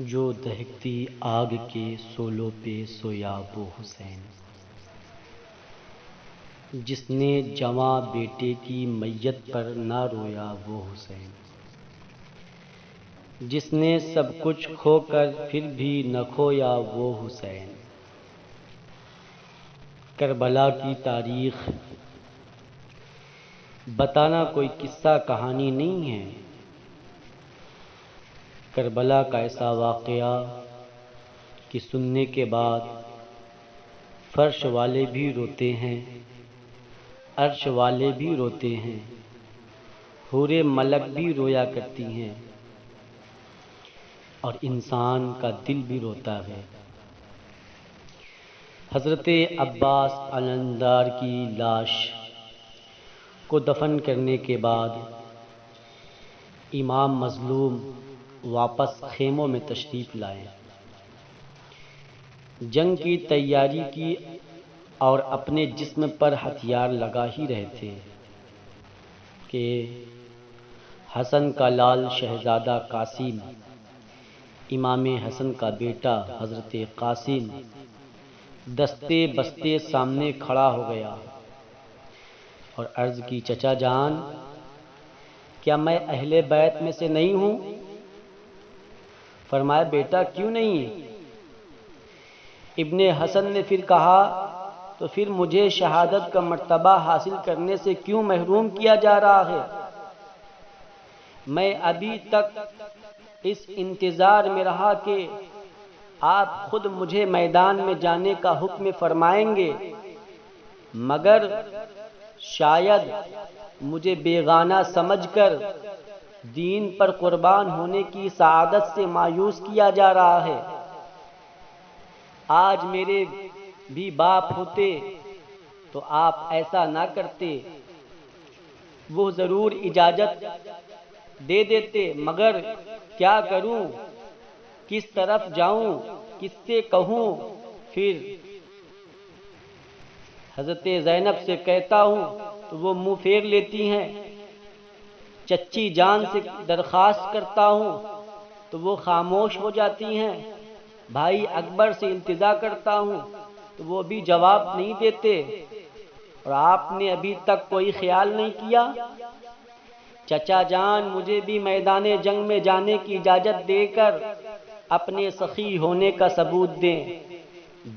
جو دہکتی آگ کے سولوں پہ سویا وہ حسین، جس نے جواں بیٹے کی میت پر نہ رویا وہ حسین، جس نے سب کچھ کھو کر پھر بھی نہ کھویا وہ حسین۔ کربلا کی تاریخ بتانا کوئی قصہ کہانی نہیں ہے۔ کربلا کا ایسا واقعہ کہ سننے کے بعد فرش والے بھی روتے ہیں، عرش والے بھی روتے ہیں، حور ملک بھی رویا کرتی ہیں، اور انسان کا دل بھی روتا ہے۔ حضرت عباس علمدار کی لاش کو دفن کرنے کے بعد امام مظلوم واپس خیموں میں تشریف لائے، جنگ کی تیاری کی اور اپنے جسم پر ہتھیار لگا ہی رہے تھے کہ حسن کا لال شہزادہ قاسم، امام حسن کا بیٹا حضرت قاسم دستے بستے سامنے کھڑا ہو گیا اور عرض کی، چچا جان، کیا میں اہل بیت میں سے نہیں ہوں؟ فرمایا، بیٹا کیوں نہیں؟ ابن حسن نے پھر کہا، تو پھر مجھے شہادت کا مرتبہ حاصل کرنے سے کیوں محروم کیا جا رہا ہے؟ میں ابھی تک اس انتظار میں رہا کہ آپ خود مجھے میدان میں جانے کا حکم فرمائیں گے، مگر شاید مجھے بیگانہ سمجھ کر دین پر قربان ہونے کی سعادت سے مایوس کیا جا رہا ہے۔ آج میرے بھی باپ ہوتے تو آپ ایسا نہ کرتے، وہ ضرور اجازت دے دیتے، مگر کیا کروں، کس طرف جاؤں، کس سے کہوں؟ پھر حضرت زینب سے کہتا ہوں تو وہ منہ پھیر لیتی ہیں، چچی جان سے درخواست کرتا ہوں تو وہ خاموش ہو جاتی ہیں، بھائی اکبر سے التجا کرتا ہوں تو وہ بھی جواب نہیں دیتے، اور آپ نے ابھی تک کوئی خیال نہیں کیا۔ چچا جان، مجھے بھی میدان جنگ میں جانے کی اجازت دے کر اپنے سخی ہونے کا ثبوت دیں۔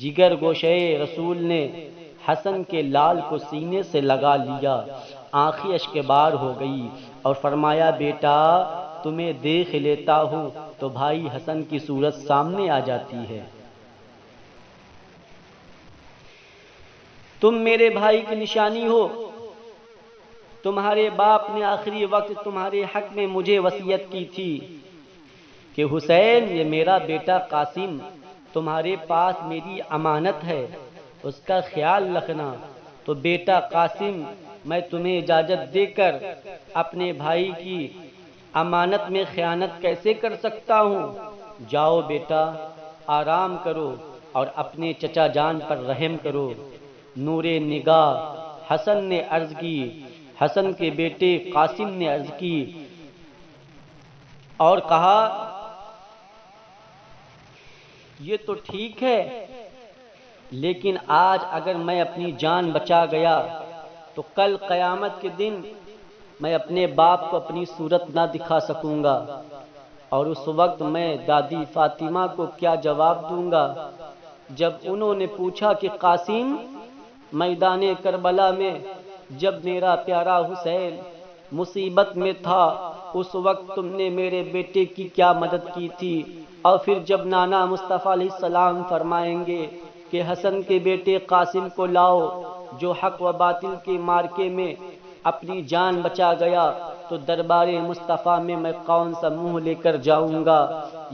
جگر گوشے رسول نے حسن کے لال کو سینے سے لگا لیا، آنکھیں اشکبار ہو گئی اور فرمایا، بیٹا تمہیں دیکھ لیتا ہوں تو بھائی حسن کی صورت سامنے آ جاتی ہے۔ تم میرے بھائی کی نشانی ہو۔ تمہارے باپ نے آخری وقت تمہارے حق میں مجھے وصیت کی تھی کہ حسین، یہ میرا بیٹا قاسم تمہارے پاس میری امانت ہے، اس کا خیال رکھنا۔ تو بیٹا قاسم، میں تمہیں اجازت دے کر اپنے بھائی کی امانت میں خیانت کیسے کر سکتا ہوں؟ جاؤ بیٹا، آرام کرو اور اپنے چچا جان پر رحم کرو۔ نور نگاہ حسن نے عرض کی، حسن کے بیٹے قاسم نے عرض کی اور کہا، یہ تو ٹھیک ہے، لیکن آج اگر میں اپنی جان بچا گیا تو کل قیامت کے دن میں اپنے باپ کو اپنی صورت نہ دکھا سکوں گا، اور اس وقت میں دادی فاطمہ کو کیا جواب دوں گا جب انہوں نے پوچھا کہ قاسم، میدان کربلا میں جب میرا پیارا حسین مصیبت میں تھا اس وقت تم نے میرے بیٹے کی کیا مدد کی تھی؟ اور پھر جب نانا مصطفیٰ علیہ السلام فرمائیں گے کہ حسن کے بیٹے قاسم کو لاؤ جو حق و باطل کے مارکے میں اپنی جان بچا گیا، تو دربار مصطفیٰ میں کون سا منہ لے کر جاؤں گا؟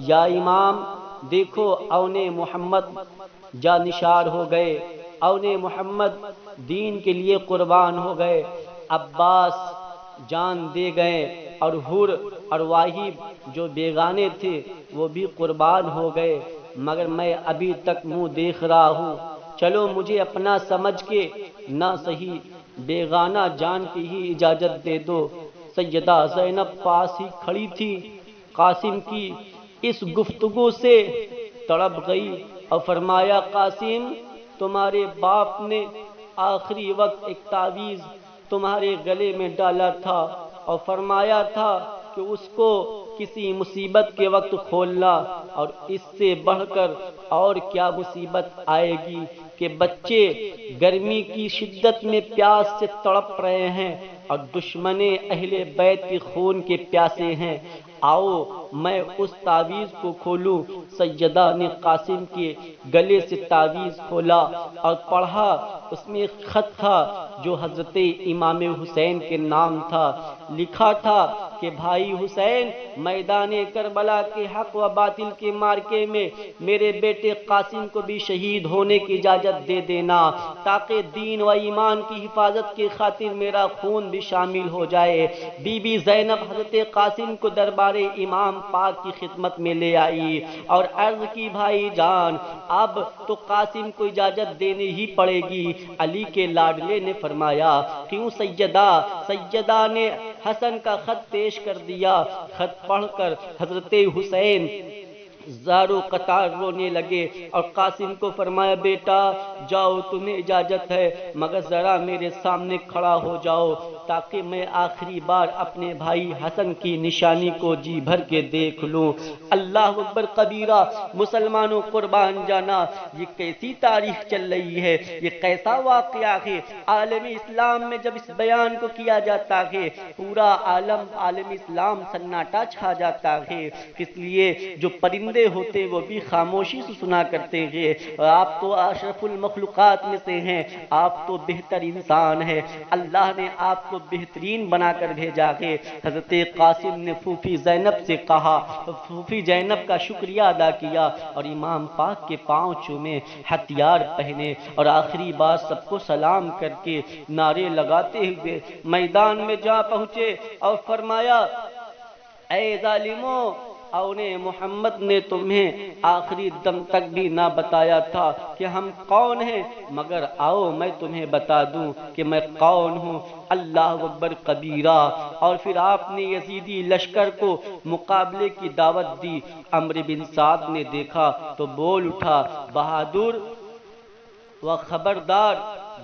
یا امام دیکھو، اون محمد جانشار ہو گئے، اون محمد دین کے لیے قربان ہو گئے، عباس جان دے گئے، اور حور اور واہب جو بیگانے تھے وہ بھی قربان ہو گئے، مگر میں ابھی تک منہ دیکھ رہا ہوں۔ چلو مجھے اپنا سمجھ کے نہ صحیح بیگانہ جان کی ہی اجازت دے دو۔ سیدہ زینب پاس ہی کھڑی تھی، قاسم کی اس گفتگو سے تڑپ گئی اور فرمایا قاسم تمہارے باپ نے آخری وقت ایک تعویذ تمہارے گلے میں ڈالا تھا اور فرمایا تھا کہ اس کو کسی مصیبت کے وقت کھولنا، اور اس سے بڑھ کر اور کیا مصیبت آئے گی کہ بچے گرمی کی شدت میں پیاس سے تڑپ رہے ہیں اور دشمن اہل بیت کے خون کے پیاسے ہیں، آؤ میں اس تعویذ کو کھولوں۔ سیدہ نے قاسم کے گلے سے تعویذ کھولا اور پڑھا، اس میں ایک خط تھا جو حضرت امام حسین کے نام تھا، لکھا تھا کہ بھائی حسین میدان کربلا کے حق و باطل کے مارکے میں میرے بیٹے قاسم کو بھی شہید ہونے کی اجازت دے دینا تاکہ دین و ایمان کی حفاظت کی خاطر میرا خون بھی شامل ہو جائے۔ بی بی زینب حضرت قاسم کو دربار امام پاک کی خدمت میں لے آئی اور عرض کی بھائی جان اب تو قاسم کو اجازت دینے ہی پڑے گی۔ علی کے لاڈلے نے فرمایا کیوں سیدہ؟ سیدہ نے حسن کا خط پیش کر دیا۔ خط پڑھ کر حضرت حسین زارو قطار رونے لگے اور قاسم کو فرمایا بیٹا جاؤ تمہیں اجازت ہے، مگر ذرا میرے سامنے کھڑا ہو جاؤ تاکہ میں آخری بار اپنے بھائی حسن کی نشانی کو جی بھر کے دیکھ لوں۔ اللہ اکبر کبیرہ، مسلمانوں قربان جانا، یہ کیسی تاریخ چل رہی ہے، یہ کیسا واقعہ ہے۔ عالم اسلام میں جب اس بیان کو کیا جاتا ہے پورا عالم اسلام سناٹا چھا جاتا ہے، اس لیے جو پرندے ہوتے وہ بھی خاموشی سے سنا کرتے ہیں۔ آپ تو اشرف المخلوقات میں سے ہیں، آپ تو بہتر انسان ہیں، اللہ نے آپ کو بہترین بنا کر بھیجا ہے۔ حضرت قاسم نے پھوپھی زینب سے کہا، پھوپھی زینب کا شکریہ ادا کیا اور امام پاک کے پاؤں چومے، ہتھیار پہنے اور آخری بار سب کو سلام کر کے نعرے لگاتے ہوئے میدان میں جا پہنچے اور فرمایا اے ظالموں، اونے محمد نے تمہیں آخری دم تک بھی نہ بتایا تھا کہ ہم کون ہیں، مگر آؤ میں تمہیں بتا دوں کہ میں کون ہوں۔ اللہ اکبر کبیرہ۔ اور پھر آپ نے یزیدی لشکر کو مقابلے کی دعوت دی۔ عمرو بن سعد نے دیکھا تو بول اٹھا بہادر و خبردار،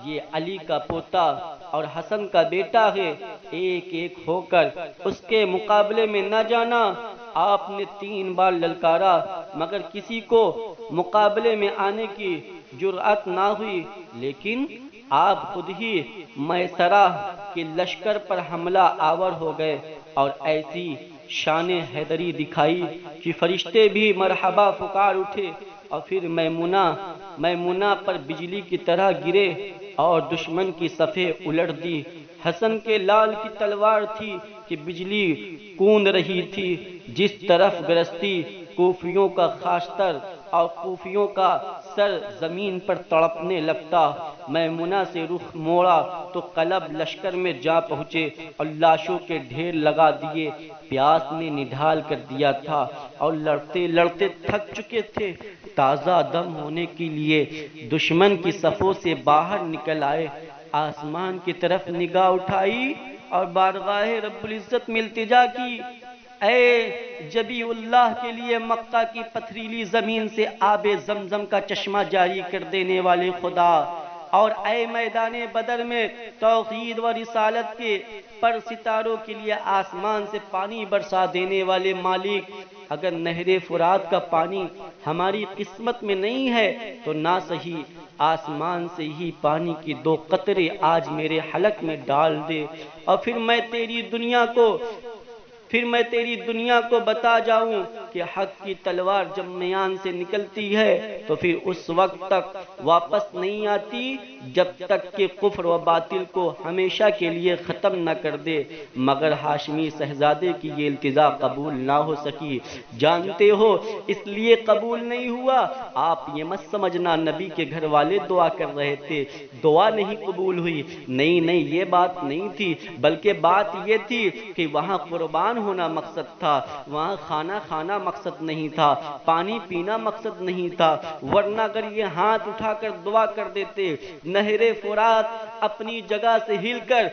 یہ علی کا پوتا اور حسن کا بیٹا ہے، ایک ایک ہو کر اس کے مقابلے میں نہ جانا۔ آپ نے 3 بار للکارا مگر کسی کو مقابلے میں آنے کی جرأت نہ ہوئی، لیکن آپ خود ہی میسرہ کے لشکر پر حملہ آور ہو گئے اور ایسی شان حیدری دکھائی کہ فرشتے بھی مرحبا پکار اٹھے، اور پھر میمونہ پر بجلی کی طرح گرے اور دشمن کی صفیں الٹ دی۔ حسن کے لال کی تلوار تھی کہ بجلی کوند رہی تھی، جس طرف گرستی کوفیوں کا خاصتر اور کوفیوں کا سر زمین پر تڑپنے لگتا۔ میمونہ سے رخ موڑا تو قلب لشکر میں جا پہنچے اور لاشوں کے ڈھیر لگا دیے۔ پیاس نے نڈھال کر دیا تھا اور لڑتے لڑتے تھک چکے تھے۔ تازہ دم ہونے کے لیے دشمن کی صفوں سے باہر نکل آئے، آسمان کی طرف نگاہ اٹھائی اور بارگاہ رب العزت میں التجا کی، اے جبی اللہ کے لیے مکہ کی پتھریلی زمین سے آب زمزم کا چشمہ جاری کر دینے والے خدا، اور اے میدان بدر میں توحید و رسالت کے پر ستاروں کے لیے آسمان سے پانی برسا دینے والے مالک، اگر نہر فرات کا پانی ہماری قسمت میں نہیں ہے تو نہ صحیح آسمان سے ہی پانی کی 2 قطرے آج میرے حلق میں ڈال دے، اور پھر میں تیری دنیا کو بتا جاؤں کہ حق کی تلوار جب میان سے نکلتی ہے تو پھر اس وقت تک واپس نہیں آتی جب تک کہ کفر و باطل کو ہمیشہ کے لیے ختم نہ کر دے۔ مگر ہاشمی شہزادے کی یہ التجا قبول نہ ہو سکی، جانتے ہو اس لیے قبول نہیں ہوا، آپ یہ مت سمجھنا نبی کے گھر والے دعا کر رہے تھے، دعا نہیں قبول ہوئی، نہیں یہ بات نہیں تھی، بلکہ بات یہ تھی کہ وہاں قربان ہونا مقصد تھا، وہاں کھانا مقصد نہیں تھا، پانی پینا مقصد نہیں تھا، ورنہ اگر یہ ہاتھ اٹھا کر دعا کر دیتے نہر فرات اپنی جگہ سے ہل کر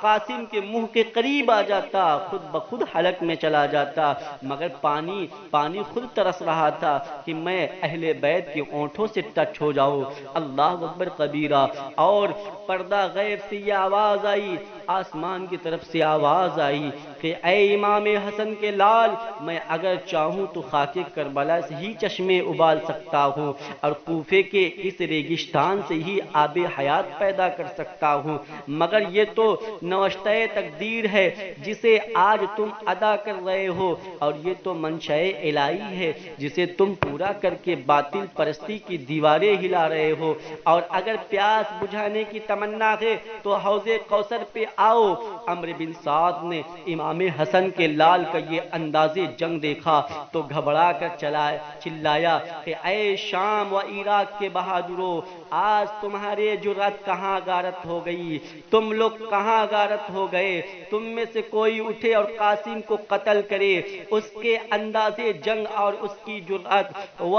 قاسم کے منہ کے قریب آ جاتا، خود بخود حلق میں چلا جاتا، مگر پانی خود ترس رہا تھا کہ میں اہل بیت کے اونٹوں سے ٹچ ہو جاؤں۔ اللہ اکبر کبیرہ۔ اور پردہ غیب سے یہ آواز آئی، آسمان کی طرف سے آواز آئی کہ اے امام حسن کے لال، میں اگر چاہوں تو خاک کربلا سے ہی چشمے ابال سکتا ہوں اور کوفے کے اس ریگستان سے ہی آب حیات پیدا کر سکتا ہوں، مگر یہ تو نوشتہ تقدیر ہے جسے آج تم ادا کر رہے ہو، اور یہ تو منشاء الہی ہے جسے تم پورا کر کے باطل پرستی کی دیواریں ہلا رہے ہو۔ اور اگر پیاس بجھانے کی تمنا ہے تو حوض کوثر پہ آؤ۔ عمرو بن سعد نے امام حسن کے لال کا یہ انداز جنگ دیکھا تو گھبرا کر چلایا کہ اے شام و عراق کے بہادروں، آج تمہارے جرأت کہاں غارت ہو گئی، تم لوگ کہاں غارت ہو گئے؟ تم میں سے کوئی اٹھے اور قاسم کو قتل کرے۔ اس کے انداز جنگ اور اس کی جرأت و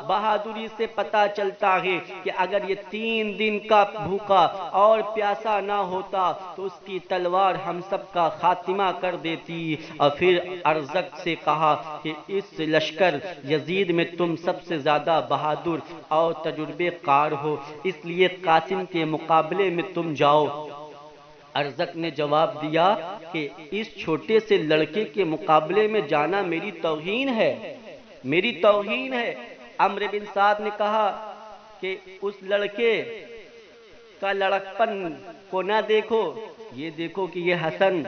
بہادری سے پتہ چلتا ہے کہ اگر یہ 3 دن کا بھوکا اور پیاسا نہ ہوتا تو اس کی تلوار ہم سب کا خاتمہ کر دیتی۔ اور پھر ارزق سے کہا کہ اس لشکر یزید میں تم سب سے زیادہ بہادر اور تجربے کار ہو، اس لیے قاسم کے مقابلے میں تم جاؤ۔ ارزق نے جواب دیا کہ اس چھوٹے سے لڑکے کے مقابلے میں جانا میری توہین ہے، میری توہین ہے۔ عمرو بن سعد نے کہا کہ اس لڑکے کا لڑکپن کو نہ دیکھو، یہ دیکھو کہ یہ حسن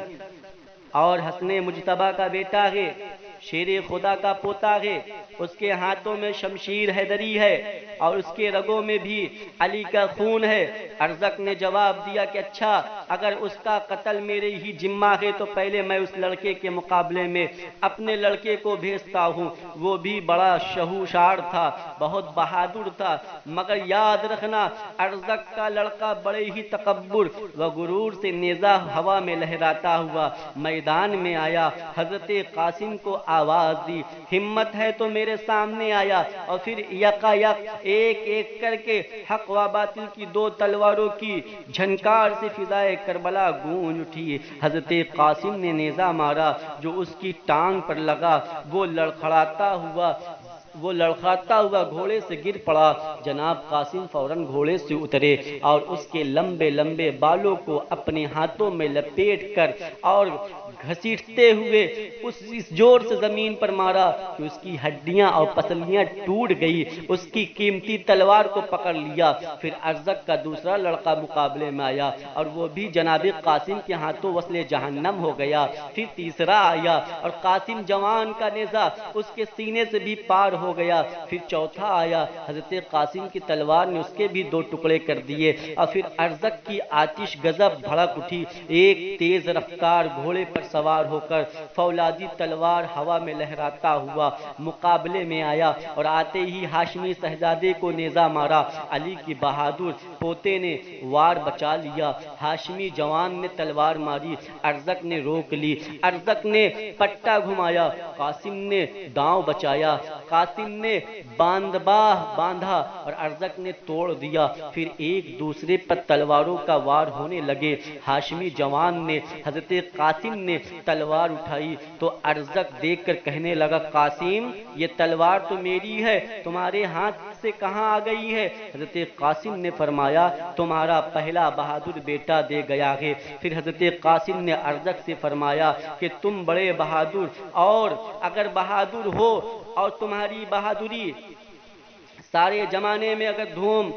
اور حسن مجتبیٰ کا بیٹا ہے، شیر خدا کا پوتا ہے، اس کے ہاتھوں میں شمشیر حیدری ہے اور اس کے رگوں میں بھی علی کا خون ہے۔ ارزق نے جواب دیا کہ اچھا، اگر اس کا قتل میرے ہی ذمہ ہے تو پہلے میں اس لڑکے کے مقابلے میں اپنے لڑکے کو بھیجتا ہوں، وہ بھی بڑا شہوشار تھا، بہت بہادر تھا، مگر یاد رکھنا ارزق کا لڑکا بڑے ہی تکبر و غرور سے نیزہ ہوا میں لہراتا ہوا میدان میں آیا، حضرت قاسم کو آواز دی، ہمت ہے تو میرے سامنے آیا، اور پھر یکا یک ایک ایک کر کے حق و باطل کی 2 تلواروں کی جھنکار سے فضائے کربلا گونج اٹھی۔ حضرت قاسم نے نیزہ مارا، جو اس کی ٹانگ پر لگا وہ لڑکھڑاتا ہوا گھوڑے سے گر پڑا۔ جناب قاسم فوراً گھوڑے سے اترے اور اس کے لمبے لمبے بالوں کو اپنے ہاتھوں میں لپیٹ کر اور گھسیٹتے ہوئے اس زور سے زمین پر مارا کہ اس کی ہڈیاں اور پسلیاں ٹوٹ گئی، اس کی قیمتی تلوار کو پکڑ لیا۔ پھر ارزق کا دوسرا لڑکا مقابلے میں آیا اور وہ بھی جناب قاسم کے ہاتھوں وصل جہنم ہو گیا۔ پھر تیسرا آیا اور قاسم جوان کا نیزہ اس کے سینے سے بھی پار ہو گیا۔ پھر چوتھا آیا، حضرت قاسم کی تلوار نے اس کے بھی 2 ٹکڑے کر دیے، اور پھر ارزق کی آتش غضب بھڑک اٹھی، ایک تیز رفتار گھوڑے پر سوار ہو کر فولادی تلوار ہوا میں لہراتا ہوا مقابلے میں آیا، اور آتے ہی ہاشمی شہزادے کو نیزہ مارا۔ علی کی بہادر پوتے نے وار بچا لیا، ہاشمی جوان نے تلوار ماری، ارزق نے روک لی، ارزق نے پٹا گھمایا، قاسم نے داؤں بچایا، قاسم نے باندھا اور ارزق نے توڑ دیا۔ پھر ایک دوسرے پر تلواروں کا وار ہونے لگے۔ ہاشمی جوان نے حضرت قاسم نے تلوار اٹھائی تو ارزق دیکھ کر کہنے لگا، قاسم یہ تلوار تو میری ہے، تمہارے ہاتھ سے کہاں آ گئی ہے؟ حضرت قاسم نے فرمایا، تمہارا پہلا بہادر بیٹا دے گیا ہے۔ پھر حضرت قاسم نے ارزق سے فرمایا کہ تم بڑے بہادر، اور اگر بہادر ہو اور تمہاری بہادری سارے زمانے میں اگر دھوم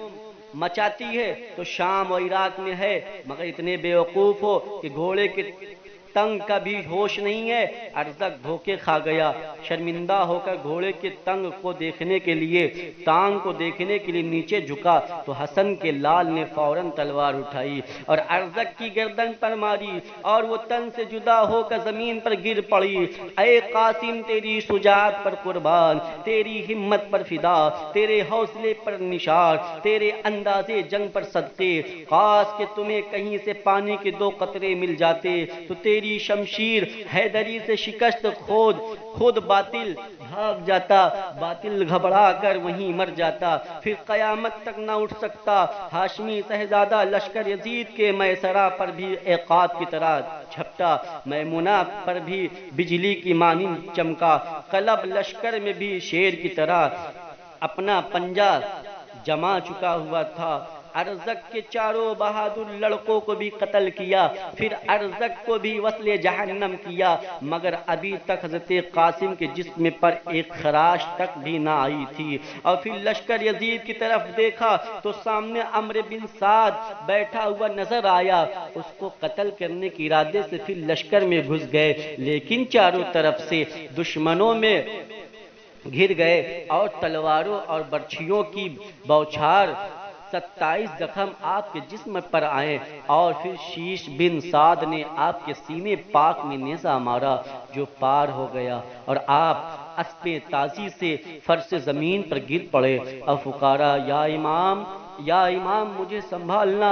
مچاتی ہے تو شام و عراق میں ہے، مگر اتنے بیوقوف ہو کہ گھوڑے کے تنگ کا بھی ہوش نہیں ہے۔ ارزق دھوکے کھا گیا، شرمندہ ہو کر گھوڑے کے تنگ کو دیکھنے کے لیے ٹانگ کو دیکھنے کے لیے نیچے جھکا تو حسن کے لال نے فوراً تلوار اٹھائی اور ارزق کی گردن پر ماری اور وہ تن سے جدا ہو کر زمین پر گر پڑی۔ اے قاسم تیری شجاعت پر قربان، تیری ہمت پر فدا، تیرے حوصلے پر نثار، تیرے انداز جنگ پر صدقے، کاش کہ تمہیں کہیں سے پانی کے 2 قطرے مل جاتے تو تیری شمشیر حیدری سے شکست خود باطل بھاگ جاتا، باطل گھبرا کر وہیں مر جاتا، پھر قیامت تک نہ اٹھ سکتا۔ ہاشمی شہزادہ لشکر یزید کے میسرہ پر بھی عقاب کی طرح جھپٹا، میمونہ پر بھی بجلی کی مانند چمکا، قلب لشکر میں بھی شیر کی طرح اپنا پنجہ جما چکا ہوا تھا۔ ارزق کے چاروں بہادر لڑکوں کو بھی قتل کیا، پھر ارزق کو بھی وصل جہنم کیا، مگر ابھی تک حضرت قاسم کے جسم پر ایک خراش تک بھی نہ آئی تھی۔ اور پھر لشکر یزید کی طرف دیکھا تو سامنے عمرو بن سعد بیٹھا ہوا نظر آیا۔ اس کو قتل کرنے کے ارادے سے پھر لشکر میں گھس گئے، لیکن چاروں طرف سے دشمنوں میں گھر گئے اور تلواروں اور برچھیوں کی بوچھار 27 زخم آپ کے جسم پر آئے، اور پھر شیش بن سعد نے آپ کے سینے پاک میں نیزہ مارا جو پار ہو گیا، اور آپ اسپِ تازی سے فرش زمین پر گر پڑے اور پکارا، یا امام مجھے سنبھالنا۔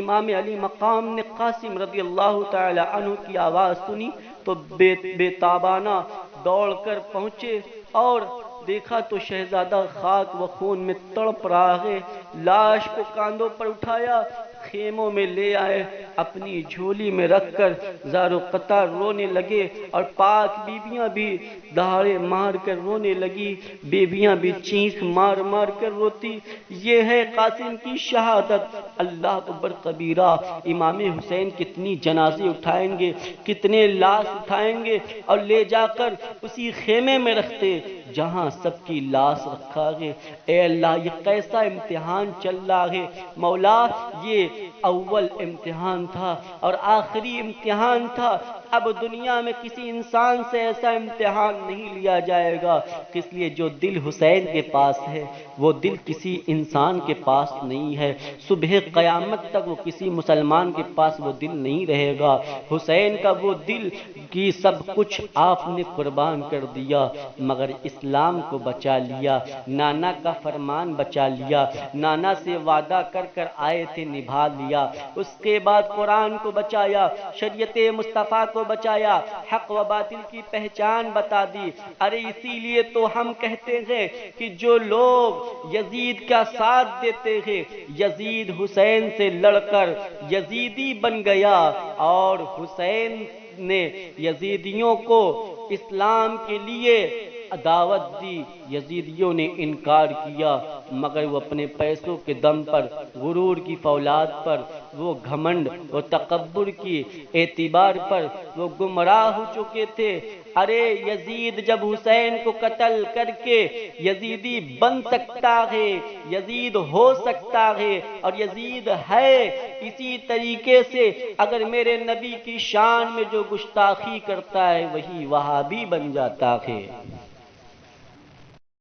امام علی مقام نے قاسم رضی اللہ تعالی عنہ کی آواز سنی تو بے تابانہ دوڑ کر پہنچے اور دیکھا تو شہزادہ خاک و خون میں تڑپ رہا ہے۔ لاش کو کاندھوں پر اٹھایا، خیموں میں لے آئے، اپنی جھولی میں رکھ کر زار و قطار رونے لگے، اور پاک بیویاں بھی دہاڑے مار کر رونے لگی، بیویاں بھی چیخ مار مار کر روتی۔ یہ ہے قاسم کی شہادت۔ اللہ اکبر کبیرہ۔ امام حسین کتنی جنازے اٹھائیں گے، کتنے لاش اٹھائیں گے اور لے جا کر اسی خیمے میں رکھتے جہاں سب کی لاش رکھا ہے۔ اے اللہ، یہ کیسا امتحان چل رہا ہے مولا۔ یہ اول امتحان تھا اور آخری امتحان تھا۔ اب دنیا میں کسی انسان سے ایسا امتحان نہیں لیا جائے گا، اس لیے جو دل حسین کے پاس ہے وہ دل کسی انسان کے پاس نہیں ہے۔ صبح قیامت تک وہ کسی مسلمان کے پاس وہ دل نہیں رہے گا۔ حسین کا وہ دل کی سب کچھ آپ نے قربان کر دیا، مگر اسلام کو بچا لیا، نانا کا فرمان بچا لیا، نانا سے وعدہ کر کر آئے تھے نبھا لیا، اس کے بعد قرآن کو بچایا، شریعت مصطفیٰ کو بچایا، حق و باطل کی پہچان بتا دی۔ ارے اسی لیے تو ہم کہتے ہیں کہ جو لوگ یزید کا ساتھ دیتے ہیں، یزید حسین سے لڑ کر یزیدی بن گیا، اور حسین نے یزیدیوں کو اسلام کے لیے دعوت دی، یزیدیوں نے انکار کیا، مگر وہ اپنے پیسوں کے دم پر، غرور کی فولاد پر، وہ گھمنڈ و تکبر کی اعتبار پر وہ گمراہ ہو چکے تھے۔ ارے یزید جب حسین کو قتل کر کے یزیدی بن سکتا ہے، یزید ہو سکتا ہے، اور یزید ہے، اسی طریقے سے اگر میرے نبی کی شان میں جو گستاخی کرتا ہے وہی وہابی بن جاتا ہے۔